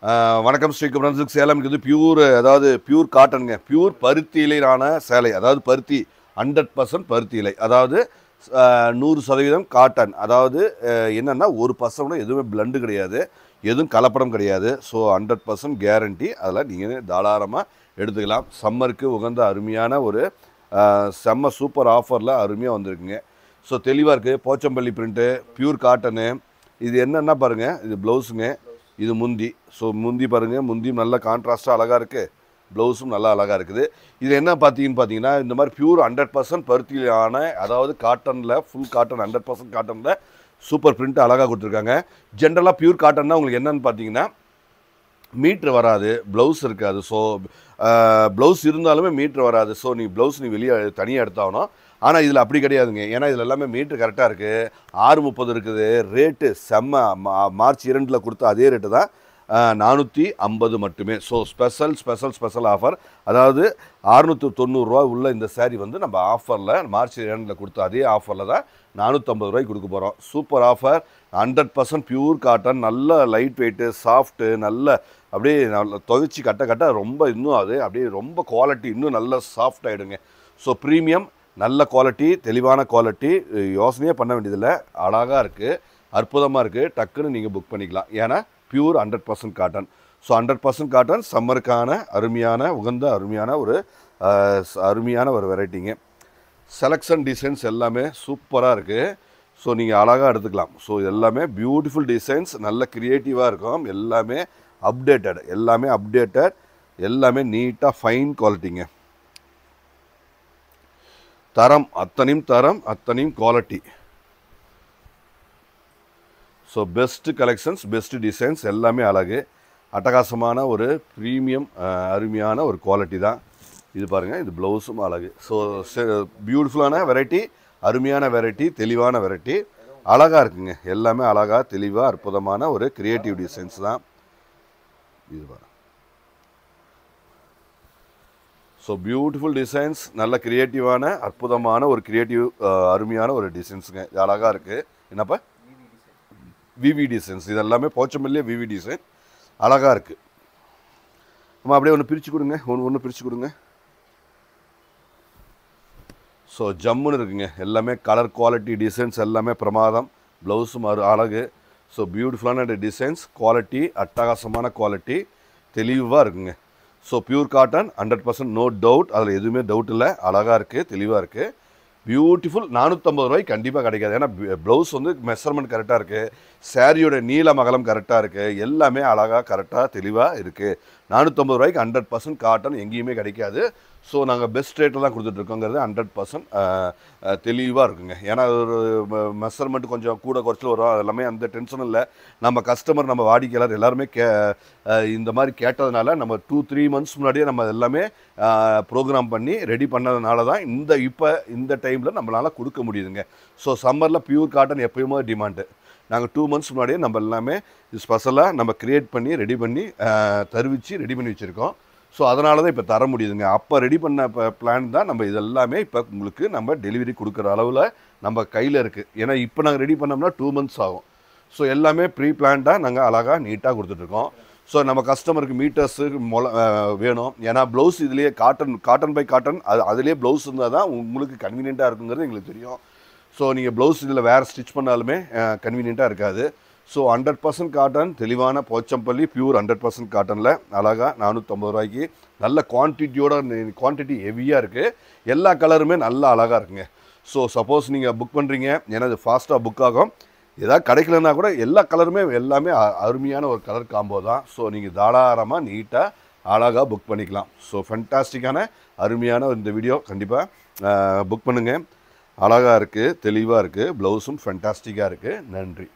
வணக்கம் ஸ்ரீ குமரன் சில்க் சேலம். இது பியூர், அதாவது பியூர் காட்டனுங்க. பியூர் பருத்தி இலையிலான சேலை, அதாவது பருத்தி 100% பருத்தி இலை, அதாவது 100% காட்டன். அதாவது என்னென்னா ஒரு பசங்க எதுவுமே பிளண்டு கிடையாது, எதுவும் கலப்படம் கிடையாது. So 100% guarantee. அதில் நீங்கள் தாராளமாக எடுத்துக்கலாம். சம்மருக்கு உகந்த அருமையான ஒரு செம்ம சூப்பர் ஆஃபரில் அருமையாக வந்திருக்குங்க. ஸோ தெளிவாக இருக்குது. Pochampalli print, pure cotton. இது என்னென்னா பாருங்கள், இது ப்ளவுஸுங்க, இது முந்தி. ஸோ முந்தி பாருங்கள், முந்தியும் நல்லா கான்ட்ராஸ்ட்டாக அழகாக இருக்குது, ப்ளவுஸும் நல்லா அழகாக இருக்குது. இது என்ன பார்த்தீங்கன்னா இந்த மாதிரி பியூர் 100% பருத்தியான, அதாவது காட்டனில் ஃபுல் காட்டன் 100% காட்டனில் சூப்பர் பிரிண்ட் அழகாக கொடுத்துருக்காங்க. ஜென்ரலாக பியூர் காட்டன்னா உங்களுக்கு என்னென்னு பார்த்தீங்கன்னா மீட்ரு வராது, ப்ளவுஸ் இருக்காது. ஸோ ப்ளவுஸ் இருந்தாலுமே மீட்ரு வராது. ஸோ நீ ப்ளவுஸ் வெளியே தனியாக எடுத்தாகணும். ஆனால் இதில் அப்படி கிடையாதுங்க. ஏன்னா இதில் எல்லாமே மீட்ரு கரெக்டாக இருக்குது. 630 இருக்குது. ரேட்டு செம்ம. மார்ச் 2 கொடுத்த அதே ரேட்டு தான், 450 மட்டுமே. So special offer. அதாவது 690 உள்ள இந்த சேரீ வந்து நம்ம ஆஃபரில் மார்ச் 2 கொடுத்த அதே ஆஃபரில் தான் 450 கொடுக்க போகிறோம். Super offer. 100% பியூர் காட்டன், நல்ல லைட் வெயிட்டு, சாஃப்ட்டு, நல்ல அப்படியே நல்ல துவைச்சி கட்ட ரொம்ப இன்னும் அது அப்படியே ரொம்ப குவாலிட்டி இன்னும் நல்ல சாஃப்ட் ஆகிடுங்க. ஸோ ப்ரீமியம், நல்ல குவாலிட்டி, தெளிவான குவாலிட்டி, யோசனையே பண்ண வேண்டியதில்லை. அழகாக இருக்குது, அற்புதமாக இருக்குது. டக்குன்னு நீங்கள் புக் பண்ணிக்கலாம். ஏன்னா பியூர் 100% காட்டன். ஸோ 100% காட்டன் சம்மருக்கான அருமையான உகந்த அருமையான ஒரு வெரைட்டிங்க. செலக்ஷன் டிசைன்ஸ் எல்லாமே சூப்பராக இருக்குது. ஸோ நீங்கள் அழகாக எடுத்துக்கலாம். ஸோ எல்லாமே பியூட்டிஃபுல் டிசைன்ஸ், நல்ல க்ரியேட்டிவாக இருக்கும். எல்லாமே அப்டேட்டட், எல்லாமே நீட்டாக ஃபைன் குவாலிட்டிங்க. தரம், அத்தனையும் quality. So best collections, best designs, எல்லாமே அழகு. அட்டகாசமான ஒரு ப்ரீமியம் அருமையான ஒரு குவாலிட்டி தான் இது. பாருங்கள், இது ப்ளவுஸும் அழகு. ஸோ பியூட்டிஃபுல்லான வெரைட்டி, அருமையான வெரைட்டி, தெளிவான வெரைட்டி, அழகாக இருக்குங்க. எல்லாமே அழகாக, தெளிவாக, அற்புதமான ஒரு க்ரியேட்டிவ் டிசைன்ஸ் தான் இது. பாருங்கள், ஸோ பியூட்டிஃபுல் டிசைன்ஸ், நல்ல க்ரியேட்டிவான அற்புதமான ஒரு அருமையான ஒரு டிசைன்ஸுங்க. இது அழகாக இருக்குது. என்னப்பா விவி டிசைன்ஸ், இது எல்லாமே போச்சம்பள்ளியே விவி டிசைன், அழகாக இருக்குது. நம்ம அப்படியே ஒன்று பிரித்து கொடுங்க, ஒன்று பிரித்து கொடுங்க. ஸோ ஜம்முன்னு இருக்குங்க. எல்லாமே கலர் குவாலிட்டி டிசைன்ஸ் எல்லாமே பிரமாதம். ப்ளவுஸும் அழகு. ஸோ பியூட்டிஃபுல்லான டிசைன்ஸ், குவாலிட்டி, அட்டகாசமான குவாலிட்டி, தெளிவாக இருக்குங்க. So pure cotton 100% no doubt, அதில் எதுவுமே டவுட் இல்லை. அழகாக இருக்குது, தெளிவாக இருக்குது, பியூட்டிஃபுல். 450 கண்டிப்பாக கிடைக்காது. ஏன்னா ப்ளவுஸ் வந்து மெஷர்மெண்ட் கரெக்டாக இருக்குது, சாரியோட நீளம் அகலம் கரெக்டாக இருக்குது, எல்லாமே அழகாக கரெக்டாக தெளிவாக இருக்குது. 450 100% காட்டன் எங்கேயுமே கிடைக்காது. ஸோ நாங்கள் பெஸ்ட் ரேட்டில் தான் கொடுத்துட்ருக்கோங்கிறது 100% தெளிவாக இருக்குங்க. ஏன்னா ஒரு மெஷர்மெண்ட் கொஞ்சம் கூட குறைச்சல் வரும், அது எல்லாமே அந்த டென்ஷன் இல்லை. நம்ம கஸ்டமர், நம்ம வாடிக்கையாளர் எல்லாருமே இந்த மாதிரி கேட்டதுனால நம்ம 2-3 மந்த்ஸ் முன்னாடியே நம்ம எல்லாமே ப்ரோக்ராம் பண்ணி ரெடி பண்ணதுனால தான் இந்த டைமில் நம்மளால் கொடுக்க முடியுதுங்க. ஸோ சம்மரில் பியூர் காட்டன் எப்பயுமே டிமாண்டு. நாங்கள் 2 மந்த்ஸ் முன்னாடியே நம்ம எல்லாமே ஸ்பெஷலாக நம்ம க்ரியேட் பண்ணி ரெடி பண்ணி ரெடி பண்ணி வச்சுருக்கோம். ஸோ அதனால தான் இப்போ தர முடியுதுங்க. அப்போ ரெடி பண்ண பிளான் தான் நம்ம இதெல்லாமே இப்போ உங்களுக்கு நம்ம டெலிவரி கொடுக்குற அளவில் நம்ம கையில் இருக்குது. ஏன்னா இப்போ நாங்கள் ரெடி பண்ணோம்னா 2 மந்த்ஸ் ஆகும். ஸோ எல்லாமே ப்ரீ பிளான்டாக நாங்கள் அழகாக நீட்டாக கொடுத்துட்ருக்கோம். ஸோ நம்ம கஸ்டமருக்கு மீட்டர்ஸு வேணும். ஏன்னா ப்ளவுஸ் இதுலேயே காட்டன் பை காட்டன், அதுலேயே ப்ளவுஸ் இருந்தால் தான் உங்களுக்கு கன்வீனியண்ட்டாக இருக்குங்கிறது எங்களுக்கு தெரியும். ஸோ நீங்கள் ப்ளவுஸ் இதில் வேறு ஸ்டிச் பண்ணாலுமே கன்வீனியண்ட்டாக இருக்காது. ஸோ 100% காட்டன், தெளிவான போச்சம்பள்ளி பியூர் 100% காட்டனில் அழகாக 450 நல்ல குவான்டிட்டி ஹெவியாக இருக்குது. எல்லா கலருமே நல்லா அழகாக இருக்குங்க. ஸோ சப்போஸ் நீங்கள் புக் பண்ணுறீங்க, ஏன்னா இது ஃபாஸ்ட்டாக புக் ஆகும். ஏதாவது கிடைக்கலன்னா கூட எல்லா கலருமே எல்லாமே அருமையான ஒரு கலர் காம்போ தான். ஸோ நீங்கள் தாராளமாக நீட்டாக அழகாக புக் பண்ணிக்கலாம். ஸோ ஃபென்டாஸ்டிக்கான அருமையான இந்த வீடியோ கண்டிப்பாக புக் பண்ணுங்கள். அழகாக இருக்குது, தெளிவாக இருக்குது, ப்ளவுஸும் ஃபென்டாஸ்டிக்காக இருக்குது. நன்றி.